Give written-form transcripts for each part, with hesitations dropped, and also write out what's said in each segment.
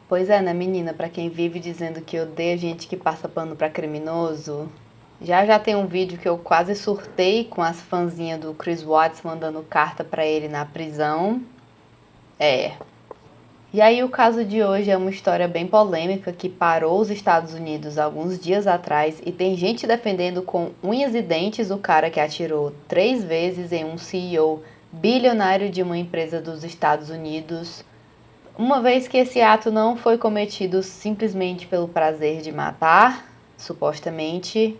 Pois é, né, menina? Pra quem vive dizendo que odeia gente que passa pano pra criminoso. Já tem um vídeo que eu quase surtei com as fãzinhas do Chris Watts mandando carta pra ele na prisão. É. E aí o caso de hoje é uma história bem polêmica que parou os Estados Unidos alguns dias atrás e tem gente defendendo com unhas e dentes o cara que atirou 3 vezes em um CEO bilionário de uma empresa dos Estados Unidos, uma vez que esse ato não foi cometido simplesmente pelo prazer de matar, supostamente,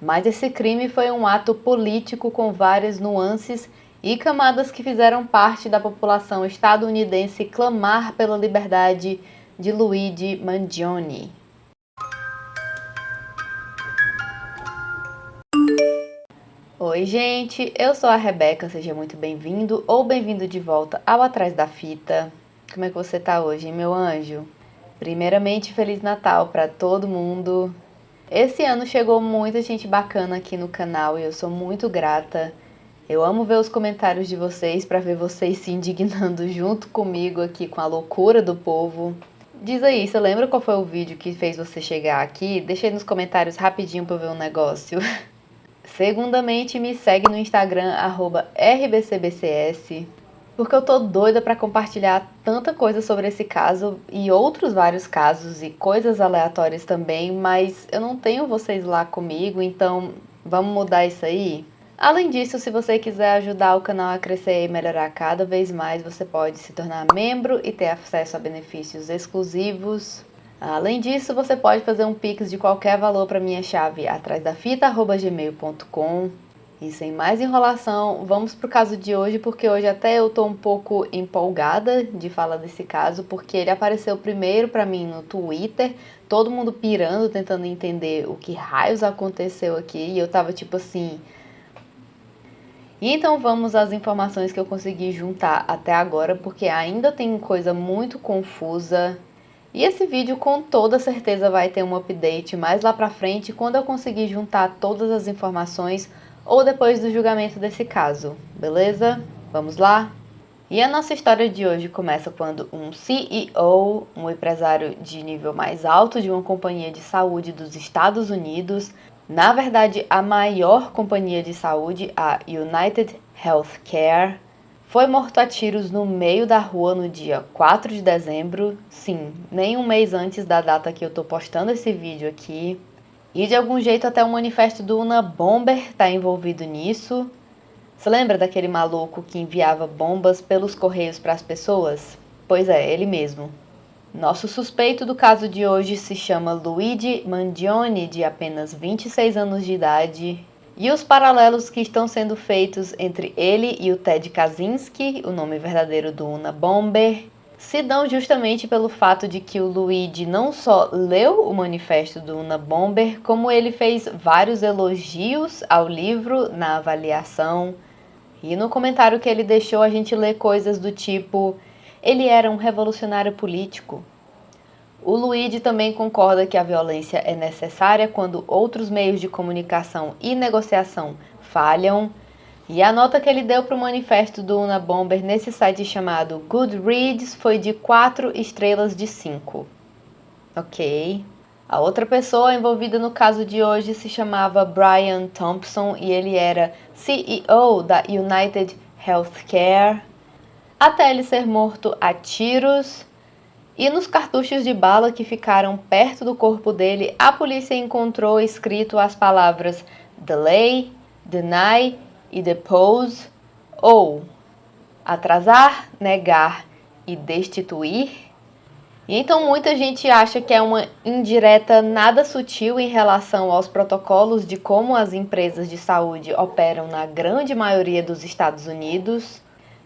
mas esse crime foi um ato político com várias nuances e camadas que fizeram parte da população estadunidense clamar pela liberdade de Luigi Mangione. Oi, gente, eu sou a Rebeca, seja muito bem-vindo ou bem-vindo de volta ao Atrás da Fita. Como é que você tá hoje, hein, meu anjo? Primeiramente, Feliz Natal para todo mundo. Esse ano chegou muita gente bacana aqui no canal e eu sou muito grata. Eu amo ver os comentários de vocês para ver vocês se indignando junto comigo aqui com a loucura do povo. Diz aí, você lembra qual foi o vídeo que fez você chegar aqui? Deixa aí nos comentários rapidinho para eu ver um negócio. Segundamente, me segue no Instagram, @rbcbcs, porque eu tô doida para compartilhar tanta coisa sobre esse caso e outros vários casos e coisas aleatórias também, mas eu não tenho vocês lá comigo, então vamos mudar isso aí? Além disso, se você quiser ajudar o canal a crescer e melhorar cada vez mais, você pode se tornar membro e ter acesso a benefícios exclusivos. Além disso, você pode fazer um Pix de qualquer valor para minha chave atrásdafita@gmail.com. E sem mais enrolação, vamos pro caso de hoje, porque hoje até eu tô um pouco empolgada de falar desse caso, porque ele apareceu primeiro para mim no Twitter, todo mundo pirando, tentando entender o que raios aconteceu aqui, e eu tava tipo assim. E então vamos às informações que eu consegui juntar até agora, porque ainda tem coisa muito confusa. E esse vídeo com toda certeza vai ter um update mais lá pra frente quando eu conseguir juntar todas as informações ou depois do julgamento desse caso, beleza? Vamos lá? E a nossa história de hoje começa quando um CEO, um empresário de nível mais alto de uma companhia de saúde dos Estados Unidos, na verdade a maior companhia de saúde, a United Healthcare, foi morto a tiros no meio da rua no dia 4 de dezembro, sim, nem um mês antes da data que eu tô postando esse vídeo aqui. E de algum jeito até o manifesto do Unabomber tá envolvido nisso. Você lembra daquele maluco que enviava bombas pelos correios para as pessoas? Pois é, ele mesmo. Nosso suspeito do caso de hoje se chama Luigi Mangione, de apenas 26 anos de idade. E os paralelos que estão sendo feitos entre ele e o Ted Kaczynski, o nome verdadeiro do Unabomber, se dão justamente pelo fato de que o Luigi não só leu o manifesto do Unabomber, como ele fez vários elogios ao livro na avaliação. E no comentário que ele deixou, a gente lê coisas do tipo: ele era um revolucionário político. O Luigi também concorda que a violência é necessária quando outros meios de comunicação e negociação falham. E a nota que ele deu para o manifesto do Unabomber nesse site chamado Goodreads foi de 4 estrelas de 5. Ok. A outra pessoa envolvida no caso de hoje se chamava Brian Thompson e ele era CEO da United Healthcare, até ele ser morto a tiros. E nos cartuchos de bala que ficaram perto do corpo dele, a polícia encontrou escrito as palavras delay, deny e depose, ou atrasar, negar e destituir. E então muita gente acha que é uma indireta nada sutil em relação aos protocolos de como as empresas de saúde operam na grande maioria dos Estados Unidos.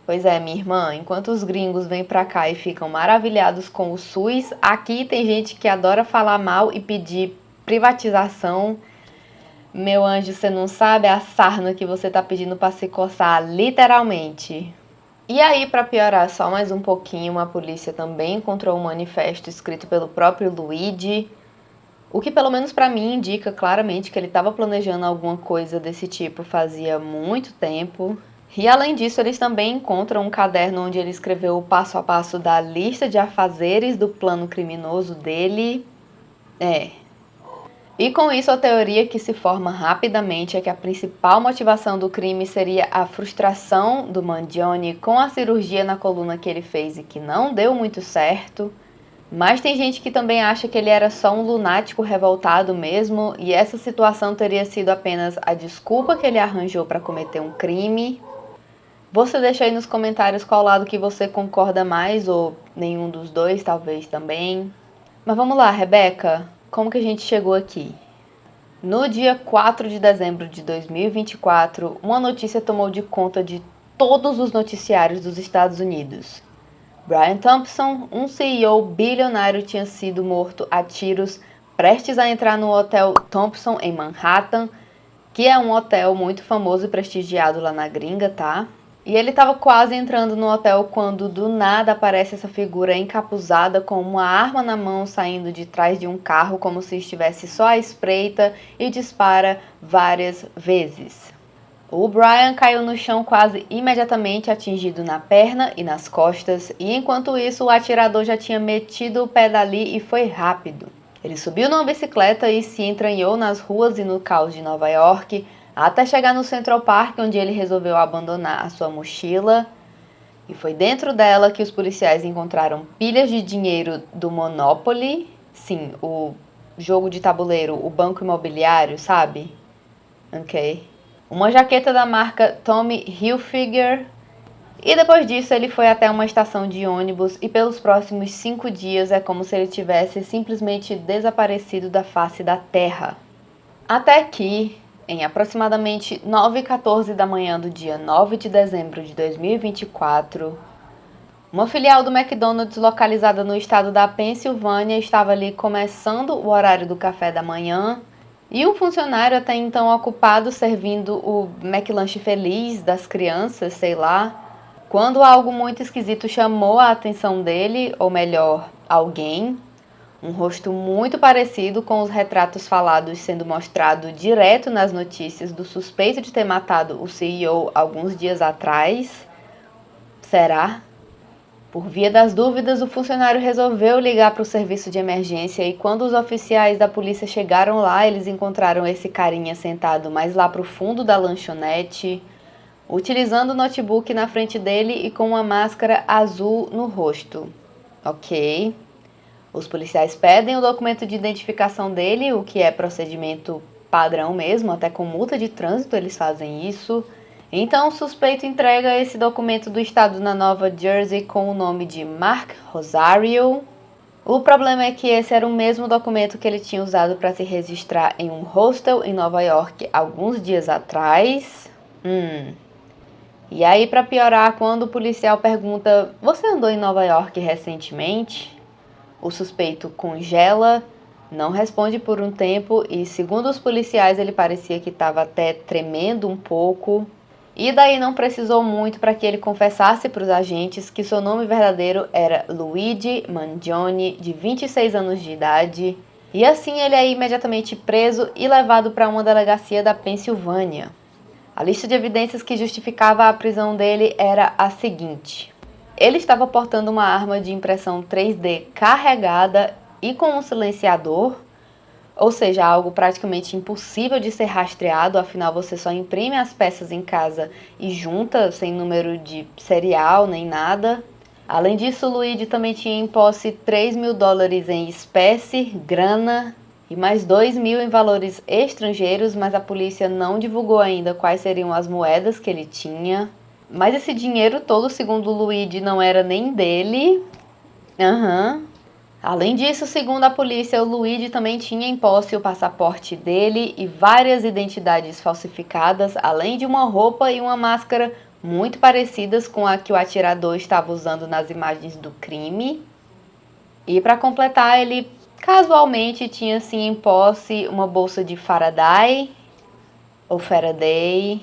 Pois é, minha irmã, enquanto os gringos vêm pra cá e ficam maravilhados com o SUS, aqui tem gente que adora falar mal e pedir privatização. Meu anjo, você não sabe a sarna que você tá pedindo pra se coçar, literalmente. E aí, pra piorar só mais um pouquinho, a polícia também encontrou um manifesto escrito pelo próprio Luigi, o que pelo menos pra mim indica claramente que ele estava planejando alguma coisa desse tipo fazia muito tempo. E além disso, eles também encontram um caderno onde ele escreveu o passo a passo da lista de afazeres do plano criminoso dele. E com isso, a teoria que se forma rapidamente é que a principal motivação do crime seria a frustração do Mangione com a cirurgia na coluna que ele fez e que não deu muito certo. Mas tem gente que também acha que ele era só um lunático revoltado mesmo, e essa situação teria sido apenas a desculpa que ele arranjou para cometer um crime. Você deixa aí nos comentários qual lado que você concorda mais, ou nenhum dos dois, talvez também. Mas vamos lá, Rebeca, como que a gente chegou aqui? No dia 4 de dezembro de 2024, uma notícia tomou de conta de todos os noticiários dos Estados Unidos. Brian Thompson, um CEO bilionário, tinha sido morto a tiros prestes a entrar no Hotel Thompson em Manhattan, que é um hotel muito famoso e prestigiado lá na gringa, tá? E ele estava quase entrando no hotel quando do nada aparece essa figura encapuzada com uma arma na mão saindo de trás de um carro como se estivesse só à espreita e dispara várias vezes. O Brian caiu no chão quase imediatamente, atingido na perna e nas costas, e enquanto isso o atirador já tinha metido o pé dali e foi rápido. Ele subiu numa bicicleta e se entranhou nas ruas e no caos de Nova York, até chegar no Central Park, onde ele resolveu abandonar a sua mochila. E foi dentro dela que os policiais encontraram pilhas de dinheiro do Monopoly, sim, o jogo de tabuleiro, o banco imobiliário, sabe? Ok. Uma jaqueta da marca Tommy Hilfiger. E depois disso ele foi até uma estação de ônibus e pelos próximos 5 dias é como se ele tivesse simplesmente desaparecido da face da terra. Até que, em aproximadamente 9h14 da manhã do dia 9 de dezembro de 2024, uma filial do McDonald's localizada no estado da Pensilvânia estava ali começando o horário do café da manhã e um funcionário até então ocupado servindo o McLanche feliz das crianças, sei lá, quando algo muito esquisito chamou a atenção dele, ou melhor, alguém. Um rosto muito parecido com os retratos falados sendo mostrado direto nas notícias do suspeito de ter matado o CEO alguns dias atrás. Será? Por via das dúvidas, o funcionário resolveu ligar para o serviço de emergência e quando os oficiais da polícia chegaram lá, eles encontraram esse carinha sentado mais lá para o fundo da lanchonete, utilizando o notebook na frente dele e com uma máscara azul no rosto. Ok. Os policiais pedem o documento de identificação dele, o que é procedimento padrão mesmo, até com multa de trânsito eles fazem isso. Então o suspeito entrega esse documento do estado na Nova Jersey com o nome de Mark Rosario. O problema é que esse era o mesmo documento que ele tinha usado para se registrar em um hostel em Nova York alguns dias atrás. E aí, para piorar, quando o policial pergunta: "Você andou em Nova York recentemente?", o suspeito congela, não responde por um tempo e, segundo os policiais, ele parecia que estava até tremendo um pouco. E daí não precisou muito para que ele confessasse para os agentes que seu nome verdadeiro era Luigi Mangione, de 26 anos de idade. E assim ele é imediatamente preso e levado para uma delegacia da Pensilvânia. A lista de evidências que justificava a prisão dele era a seguinte: ele estava portando uma arma de impressão 3D carregada e com um silenciador, ou seja, algo praticamente impossível de ser rastreado, afinal você só imprime as peças em casa e junta, sem número de serial nem nada. Além disso, Luigi também tinha em posse $3.000 em espécie, grana, e mais 2.000 em valores estrangeiros, mas a polícia não divulgou ainda quais seriam as moedas que ele tinha. Mas esse dinheiro todo, segundo o Luigi, não era nem dele. Além disso, segundo a polícia, o Luigi também tinha em posse o passaporte dele e várias identidades falsificadas, além de uma roupa e uma máscara muito parecidas com a que o atirador estava usando nas imagens do crime. E para completar, ele casualmente tinha sim em posse uma bolsa de Faraday, ou Faraday,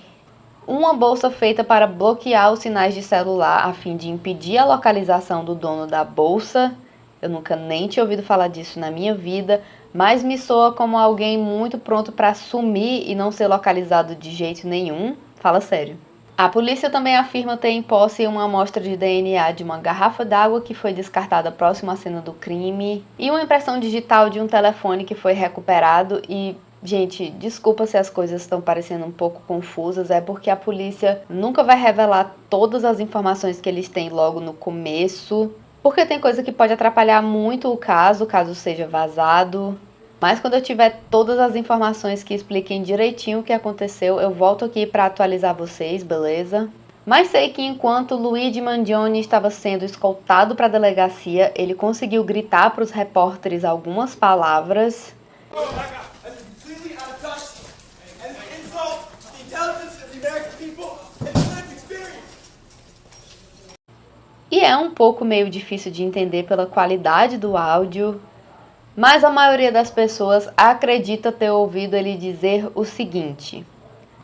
uma bolsa feita para bloquear os sinais de celular a fim de impedir a localização do dono da bolsa. Eu nunca nem tinha ouvido falar disso na minha vida, mas me soa como alguém muito pronto para sumir e não ser localizado de jeito nenhum. Fala sério. A polícia também afirma ter em posse uma amostra de DNA de uma garrafa d'água que foi descartada próximo à cena do crime e uma impressão digital de um telefone que foi recuperado. E, gente, desculpa se as coisas estão parecendo um pouco confusas, é porque a polícia nunca vai revelar todas as informações que eles têm logo no começo, porque tem coisa que pode atrapalhar muito o caso seja vazado. Mas quando eu tiver todas as informações que expliquem direitinho o que aconteceu, eu volto aqui para atualizar vocês, beleza? Mas sei que enquanto Luigi Mangione estava sendo escoltado para a delegacia, ele conseguiu gritar para os repórteres algumas palavras. E é um pouco meio difícil de entender pela qualidade do áudio, mas a maioria das pessoas acredita ter ouvido ele dizer o seguinte: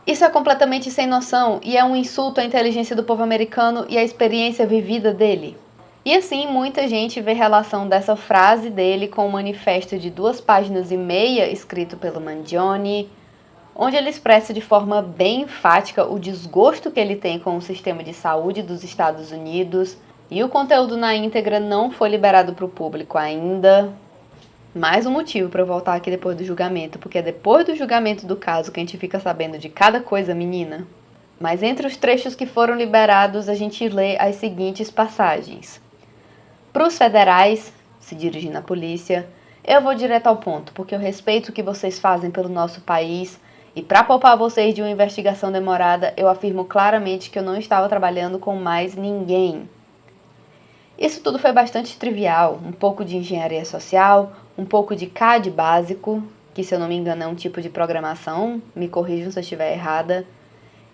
isso é completamente sem noção e é um insulto à inteligência do povo americano e à experiência vivida dele. E assim, muita gente vê relação dessa frase dele com um manifesto de 2,5 páginas escrito pelo Mangione, onde ele expressa de forma bem enfática o desgosto que ele tem com o sistema de saúde dos Estados Unidos, e o conteúdo na íntegra não foi liberado para o público ainda. Mais um motivo para eu voltar aqui depois do julgamento, porque é depois do julgamento do caso que a gente fica sabendo de cada coisa, menina. Mas entre os trechos que foram liberados, a gente lê as seguintes passagens. Para os federais, se dirigindo à polícia, eu vou direto ao ponto, porque eu respeito o que vocês fazem pelo nosso país, e para poupar vocês de uma investigação demorada, eu afirmo claramente que eu não estava trabalhando com mais ninguém. Isso tudo foi bastante trivial, um pouco de engenharia social, um pouco de CAD básico, que se eu não me engano é um tipo de programação, me corrijam se eu estiver errada,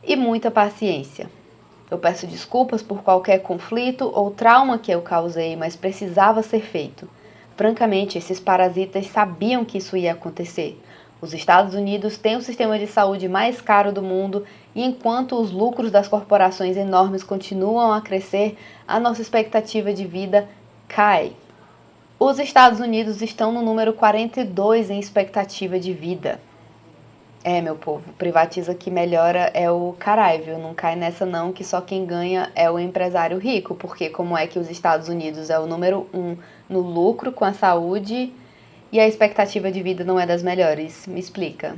e muita paciência. Eu peço desculpas por qualquer conflito ou trauma que eu causei, mas precisava ser feito. Francamente, esses parasitas sabiam que isso ia acontecer. Os Estados Unidos têm o sistema de saúde mais caro do mundo e enquanto os lucros das corporações enormes continuam a crescer, a nossa expectativa de vida cai. Os Estados Unidos estão no número 42 em expectativa de vida. É, meu povo, privatiza que melhora é o caralho, viu? Não cai nessa não, que só quem ganha é o empresário rico, porque como é que os Estados Unidos é o número 1 no lucro com a saúde e a expectativa de vida não é das melhores? Me explica.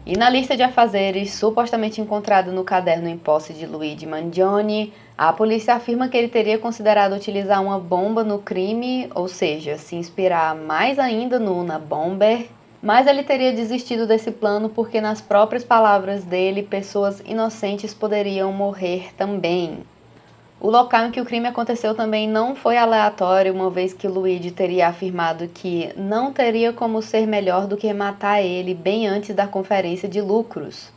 E na lista de afazeres supostamente encontrada no caderno em posse de Luigi Mangione, a polícia afirma que ele teria considerado utilizar uma bomba no crime, ou seja, se inspirar mais ainda no Unabomber, mas ele teria desistido desse plano porque, nas próprias palavras dele, pessoas inocentes poderiam morrer também. O local em que o crime aconteceu também não foi aleatório, uma vez que Luigi teria afirmado que não teria como ser melhor do que matar ele bem antes da conferência de lucros.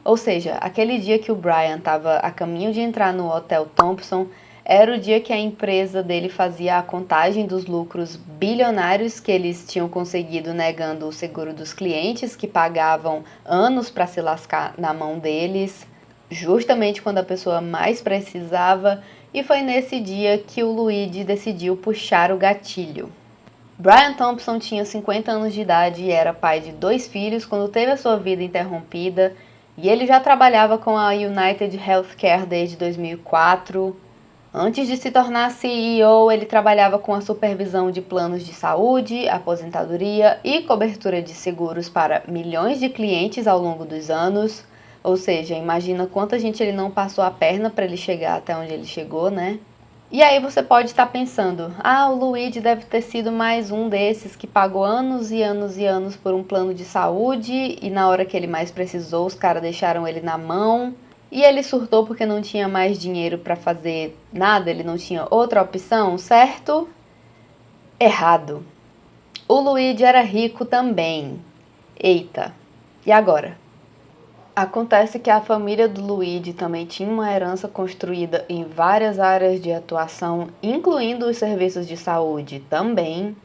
Ou seja, aquele dia que o Brian estava a caminho de entrar no Hotel Thompson, era o dia que a empresa dele fazia a contagem dos lucros bilionários que eles tinham conseguido negando o seguro dos clientes, que pagavam anos para se lascar na mão deles, justamente quando a pessoa mais precisava, e foi nesse dia que o Luigi decidiu puxar o gatilho. Brian Thompson tinha 50 anos de idade e era pai de 2 filhos quando teve a sua vida interrompida, e ele já trabalhava com a United Healthcare desde 2004. Antes de se tornar CEO, ele trabalhava com a supervisão de planos de saúde, aposentadoria e cobertura de seguros para milhões de clientes ao longo dos anos. Ou seja, imagina quanta gente ele não passou a perna para ele chegar até onde ele chegou, né? E aí você pode estar pensando, o Luigi deve ter sido mais um desses que pagou anos e anos e anos por um plano de saúde e na hora que ele mais precisou, os caras deixaram ele na mão. E ele surtou porque não tinha mais dinheiro para fazer nada, ele não tinha outra opção, certo? Errado. O Luigi era rico também. Eita, e agora? Acontece que a família do Luigi também tinha uma herança construída em várias áreas de atuação, incluindo os serviços de saúde também.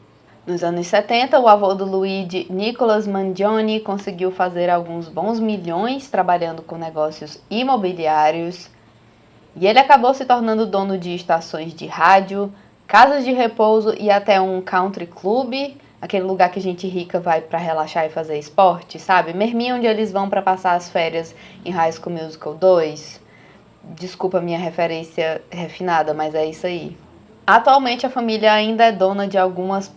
Nos anos 70, o avô do Luigi, Nicholas Mangione, conseguiu fazer alguns bons milhões trabalhando com negócios imobiliários. E ele acabou se tornando dono de estações de rádio, casas de repouso e até um country club, aquele lugar que gente rica vai para relaxar e fazer esporte, sabe? Merminha onde eles vão para passar as férias em High School Musical 2. Desculpa a minha referência refinada, mas é isso aí. Atualmente a família ainda é dona de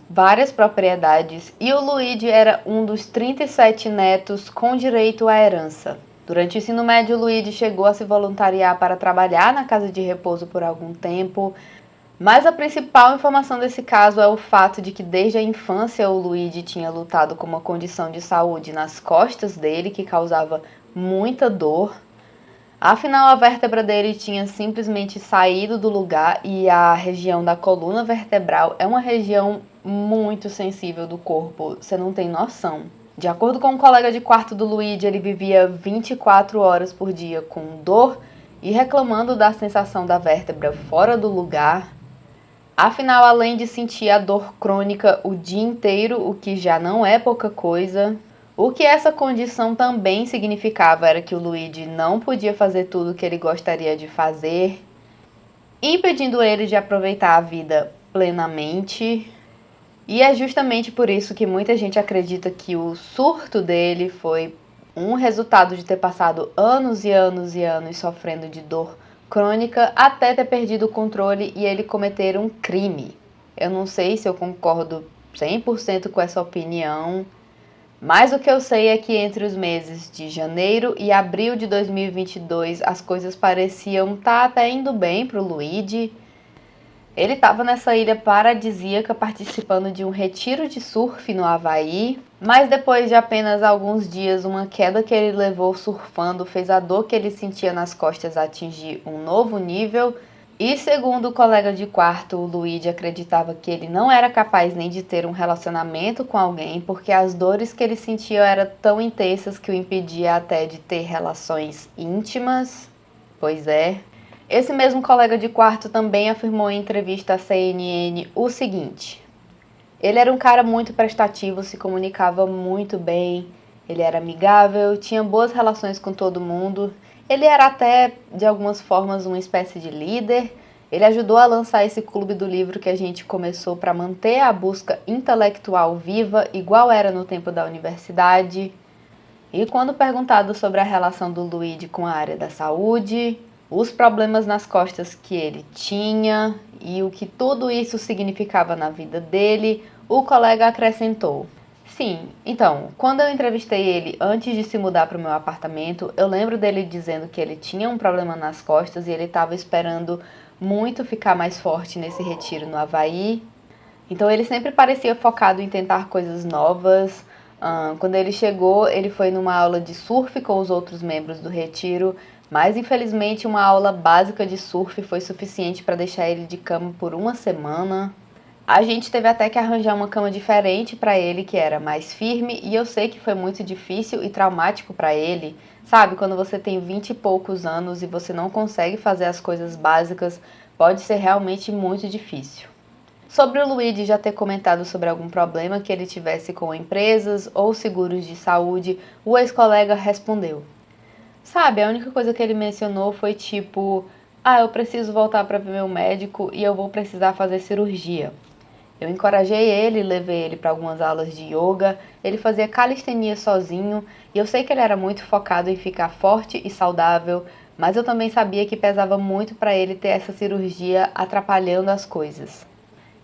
várias propriedades e o Luigi era um dos 37 netos com direito à herança. Durante o ensino médio, o Luigi chegou a se voluntariar para trabalhar na casa de repouso por algum tempo, mas a principal informação desse caso é o fato de que desde a infância o Luigi tinha lutado com uma condição de saúde nas costas dele que causava muita dor. Afinal, a vértebra dele tinha simplesmente saído do lugar e a região da coluna vertebral é uma região muito sensível do corpo, você não tem noção. De acordo com um colega de quarto do Luigi, ele vivia 24 horas por dia com dor e reclamando da sensação da vértebra fora do lugar. Afinal, além de sentir a dor crônica o dia inteiro, o que já não é pouca coisa, o que essa condição também significava era que o Luigi não podia fazer tudo o que ele gostaria de fazer, impedindo ele de aproveitar a vida plenamente. E é justamente por isso que muita gente acredita que o surto dele foi um resultado de ter passado anos e anos e anos sofrendo de dor crônica até ter perdido o controle e ele cometer um crime. Eu não sei se eu concordo 100% com essa opinião, mas o que eu sei é que entre os meses de janeiro e abril de 2022 as coisas pareciam estar até indo bem para o Luigi. Ele estava nessa ilha paradisíaca participando de um retiro de surf no Havaí, mas depois de apenas alguns dias, uma queda que ele levou surfando fez a dor que ele sentia nas costas atingir um novo nível. E segundo o colega de quarto, o Luigi acreditava que ele não era capaz nem de ter um relacionamento com alguém, porque as dores que ele sentia eram tão intensas que o impedia até de ter relações íntimas. Pois é. Esse mesmo colega de quarto também afirmou em entrevista à CNN o seguinte: ele era um cara muito prestativo, se comunicava muito bem, ele era amigável, tinha boas relações com todo mundo, ele era até, de algumas formas, uma espécie de líder. Ele ajudou a lançar esse clube do livro que a gente começou para manter a busca intelectual viva, igual era no tempo da universidade. E quando perguntado sobre a relação do Luigi com a área da saúde, os problemas nas costas que ele tinha e o que tudo isso significava na vida dele, o colega acrescentou: sim, então, quando eu entrevistei ele antes de se mudar para o meu apartamento, eu lembro dele dizendo que ele tinha um problema nas costas e ele estava esperando muito ficar mais forte nesse retiro no Havaí. Então ele sempre parecia focado em tentar coisas novas. Quando ele chegou, ele foi numa aula de surf com os outros membros do retiro, mas infelizmente uma aula básica de surf foi suficiente para deixar ele de cama por uma semana. A gente teve até que arranjar uma cama diferente para ele, que era mais firme, e eu sei que foi muito difícil e traumático para ele. Sabe, quando você tem 20 e poucos anos e você não consegue fazer as coisas básicas, pode ser realmente muito difícil. Sobre o Luigi já ter comentado sobre algum problema que ele tivesse com empresas ou seguros de saúde, o ex-colega respondeu: sabe, a única coisa que ele mencionou foi tipo: eu preciso voltar para ver meu médico e eu vou precisar fazer cirurgia. Eu encorajei ele, levei ele para algumas aulas de yoga, ele fazia calistenia sozinho e eu sei que ele era muito focado em ficar forte e saudável, mas eu também sabia que pesava muito para ele ter essa cirurgia atrapalhando as coisas.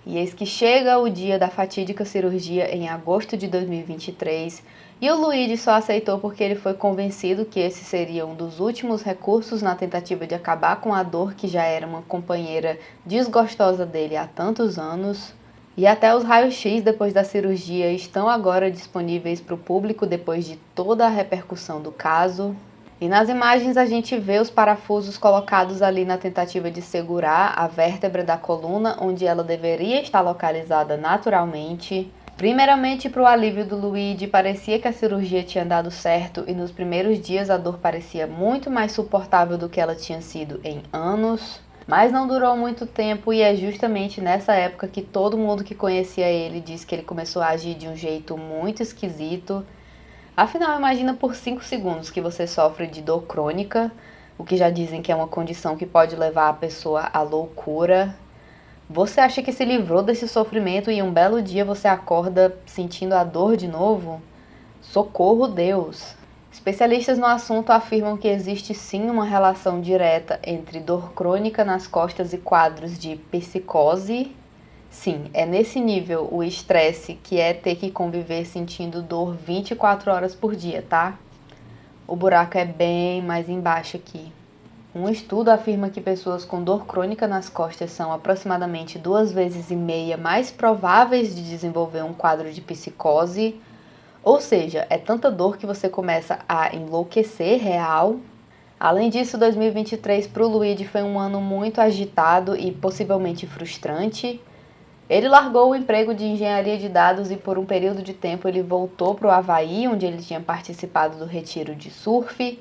E eis que chega o dia da fatídica cirurgia em agosto de 2023 e o Luigi só aceitou porque ele foi convencido que esse seria um dos últimos recursos na tentativa de acabar com a dor que já era uma companheira desgostosa dele há tantos anos. E até os raios-x depois da cirurgia estão agora disponíveis para o público depois de toda a repercussão do caso. E nas imagens a gente vê os parafusos colocados ali na tentativa de segurar a vértebra da coluna, onde ela deveria estar localizada naturalmente. Primeiramente, para o alívio do Luigi, parecia que a cirurgia tinha dado certo e nos primeiros dias a dor parecia muito mais suportável do que ela tinha sido em anos. Mas não durou muito tempo e é justamente nessa época que todo mundo que conhecia ele disse que ele começou a agir de um jeito muito esquisito. Afinal, imagina por 5 segundos que você sofre de dor crônica, o que já dizem que é uma condição que pode levar a pessoa à loucura. Você acha que se livrou desse sofrimento e um belo dia você acorda sentindo a dor de novo? Socorro, Deus! Especialistas no assunto afirmam que existe sim uma relação direta entre dor crônica nas costas e quadros de psicose. Sim, é nesse nível o estresse que é ter que conviver sentindo dor 24 horas por dia, tá? O buraco é bem mais embaixo aqui. Um estudo afirma que pessoas com dor crônica nas costas são aproximadamente 2,5 vezes mais prováveis de desenvolver um quadro de psicose. Ou seja, é tanta dor que você começa a enlouquecer real. Além disso, 2023 para o Luigi foi um ano muito agitado e possivelmente frustrante. Ele largou o emprego de engenharia de dados e por um período de tempo ele voltou para o Havaí, onde ele tinha participado do retiro de surf.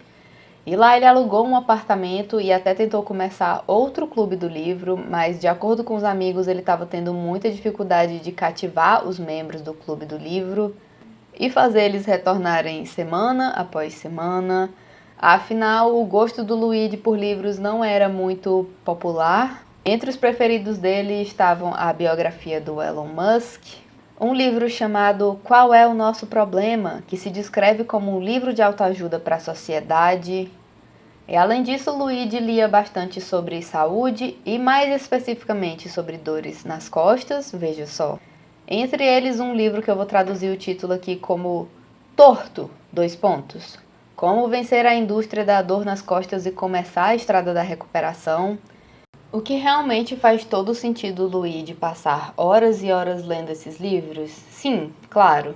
E lá ele alugou um apartamento e até tentou começar outro clube do livro, mas de acordo com os amigos ele estava tendo muita dificuldade de cativar os membros do clube do livro e fazer eles retornarem semana após semana. Afinal, o gosto do Luigi por livros não era muito popular. Entre os preferidos dele estavam a biografia do Elon Musk, um livro chamado Qual é o Nosso Problema?, que se descreve como um livro de autoajuda para a sociedade. E além disso, Luigi lia bastante sobre saúde e mais especificamente sobre dores nas costas, veja só. Entre eles, um livro que eu vou traduzir o título aqui como Torto, : Como vencer a indústria da dor nas costas e começar a estrada da recuperação. O que realmente faz todo sentido Luigi passar horas e horas lendo esses livros? Sim, claro.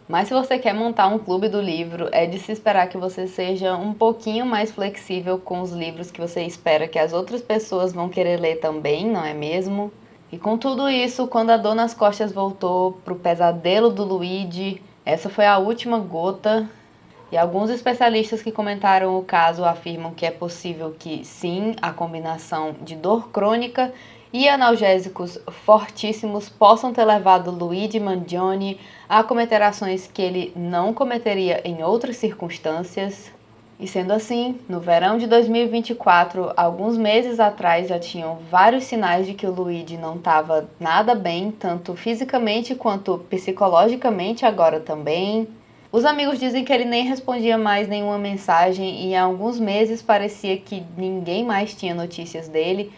Mas se você quer montar um clube do livro, é de se esperar que você seja um pouquinho mais flexível com os livros que você espera que as outras pessoas vão querer ler também, não é mesmo? E com tudo isso, quando a dor nas costas voltou pro pesadelo do Luigi, essa foi a última gota. E alguns especialistas que comentaram o caso afirmam que é possível que, sim, a combinação de dor crônica e analgésicos fortíssimos possam ter levado Luigi Mangione a cometer ações que ele não cometeria em outras circunstâncias. E sendo assim, no verão de 2024, alguns meses atrás já tinham vários sinais de que o Luigi não estava nada bem, tanto fisicamente quanto psicologicamente agora também. Os amigos dizem que ele nem respondia mais nenhuma mensagem e há alguns meses parecia que ninguém mais tinha notícias dele.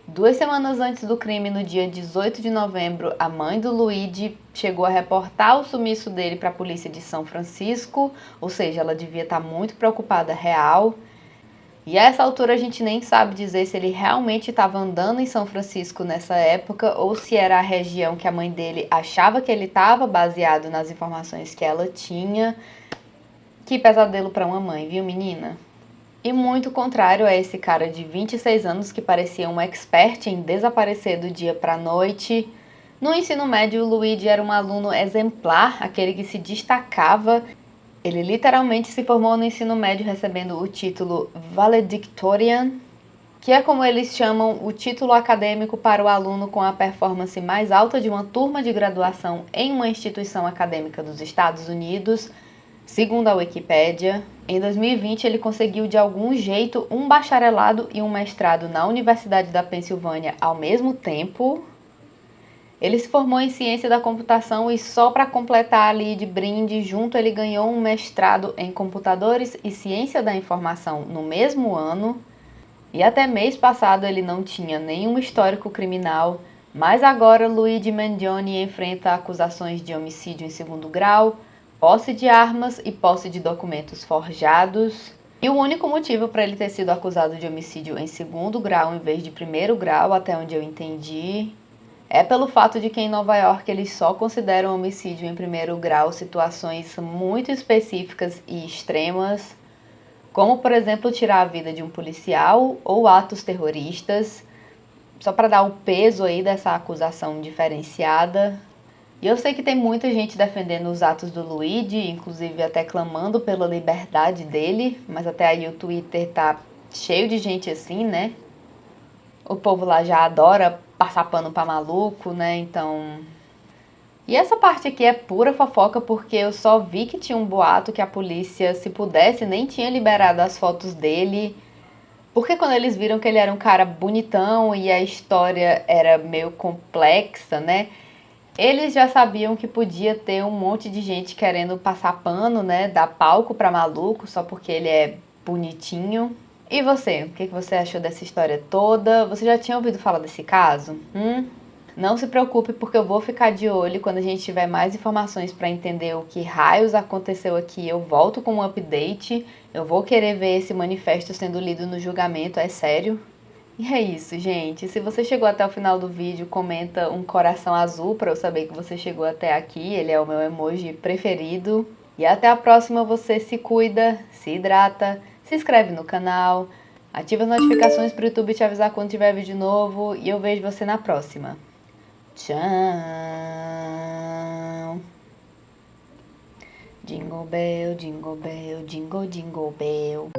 2 semanas antes do crime, no dia 18 de novembro, a mãe do Luigi chegou a reportar o sumiço dele para a polícia de São Francisco, ou seja, ela devia estar muito preocupada real. E a essa altura a gente nem sabe dizer se ele realmente estava andando em São Francisco nessa época ou se era a região que a mãe dele achava que ele estava, baseado nas informações que ela tinha. Que pesadelo para uma mãe, viu, menina? E muito contrário a esse cara de 26 anos que parecia um expert em desaparecer do dia para a noite. No ensino médio, o Luigi era um aluno exemplar, aquele que se destacava. Ele literalmente se formou no ensino médio recebendo o título Valedictorian, que é como eles chamam o título acadêmico para o aluno com a performance mais alta de uma turma de graduação em uma instituição acadêmica dos Estados Unidos, segundo a Wikipédia. Em 2020, ele conseguiu de algum jeito um bacharelado e um mestrado na Universidade da Pensilvânia ao mesmo tempo. Ele se formou em ciência da computação e só para completar ali de brinde, junto ele ganhou um mestrado em computadores e ciência da informação no mesmo ano. E até mês passado ele não tinha nenhum histórico criminal, mas agora Luigi Mangione enfrenta acusações de homicídio em segundo grau, posse de armas e posse de documentos forjados. E o único motivo para ele ter sido acusado de homicídio em segundo grau em vez de primeiro grau, até onde eu entendi, é pelo fato de que em Nova York eles só consideram homicídio em primeiro grau situações muito específicas e extremas, como, por exemplo, tirar a vida de um policial ou atos terroristas, só para dar o peso aí dessa acusação diferenciada. E eu sei que tem muita gente defendendo os atos do Luigi, inclusive até clamando pela liberdade dele, mas até aí o Twitter tá cheio de gente assim, né? O povo lá já adora passar pano pra maluco, né? Então... E essa parte aqui é pura fofoca porque eu só vi que tinha um boato que a polícia, se pudesse, nem tinha liberado as fotos dele. Porque quando eles viram que ele era um cara bonitão e a história era meio complexa, né? Eles já sabiam que podia ter um monte de gente querendo passar pano, né? Dar palco pra maluco só porque ele é bonitinho. E você? O que você achou dessa história toda? Você já tinha ouvido falar desse caso? Não se preocupe, porque eu vou ficar de olho quando a gente tiver mais informações para entender o que raios aconteceu aqui. Eu volto com um update. Eu vou querer ver esse manifesto sendo lido no julgamento, é sério. E é isso, gente. Se você chegou até o final do vídeo, comenta um coração azul para eu saber que você chegou até aqui. Ele é o meu emoji preferido. E até a próxima. Você se cuida, se hidrata, se inscreve no canal, ativa as notificações para o YouTube te avisar quando tiver vídeo novo. E eu vejo você na próxima. Tchau. Jingle bell, jingle bell, jingle jingle bell.